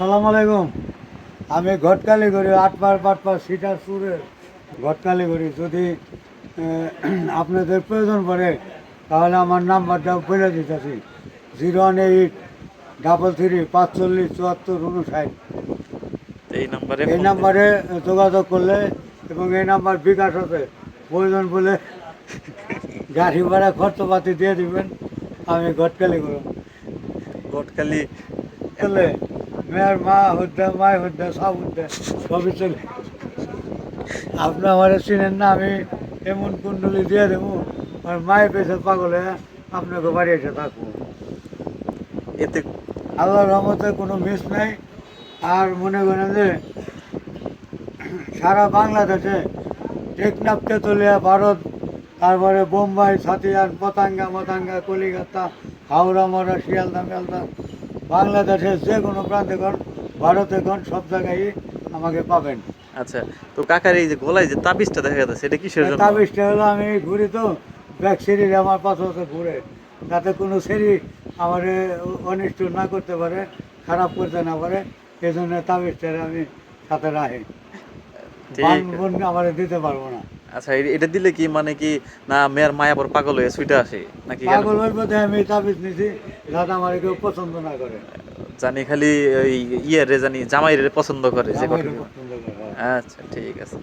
আসসালামু আলাইকুম। আমি ঘটকালি করি ৮ পার সিটার সুরে ঘটকালি করি। যদি আপনাদের প্রয়োজন পড়ে তাহলে আমার নাম্বারটা বলে দিতেছি 01833 45 74 59। এই নাম্বারে এই ফোন দিন। নাম্বারে যোগাযোগ করলে এবং এই নাম্বার বিকাশ আছে, প্রয়োজন বলে গাড়ি ভাড়া খরচপাতি দিয়ে দিবেন। আমি ঘটকালি করব ঘটকালি চলে, মেয়ের মা হদ্দা মায় হদ্দা সব হদ্দা সবই চলে। আপনি আমার চিনেন না, আমি এমন কুণ্ডলি দিয়ে দেবো আর মায়ের পেছনে পাগল হয়ে আপনাকে বাড়ি এসে থাকবো। এতে আল্লাহর রহমতে কোনো মিস নাই। আর মনে করেন যে সারা বাংলাদেশে টেকনাফ, তেতুলিয়া, ভারত, তারপরে বোম্বাই, সাতিয়ান, পতাঙ্গা মতাঙ্গা, কলিকাতা, হাওড়া মরা, শিয়ালদা মেলদা, বাংলাদেশের যে কোনো প্রান্তে কোন, ভারতে কোন, সব জায়গায় আমাকে পাবেন। আচ্ছা, তো কাকার এই যে গলায় যে তাবিজটা দেখা যাচ্ছে এটা কিসের জন্য? তাবিজটা হলো, আমি ঘুরি তো ব্যাগ সিঁড়ির আমার পাশে ঘুরে, যাতে কোনো সিঁড়ি আমার অনিষ্ট না করতে পারে, খারাপ করতে না পারে, এই জন্য তাবিজটা আমি সাথে রাখি। বান ঠিক বোন আমার দিতে পারবো না। আচ্ছা, এটা দিলে কি মানে কি না মেয়ের মায়া পর পাগল হয়ে ছুটে আসে নাকি কেন? পাগল হইব আমি তাবিজ নিছি, যাতে আমার কেউ পছন্দ না করে। জানি খালি ওই ইয়ে রে জানি জামাই রে পছন্দ করে যে আমার ঘটনা। পছন্দ করে। আচ্ছা, ঠিক আছে।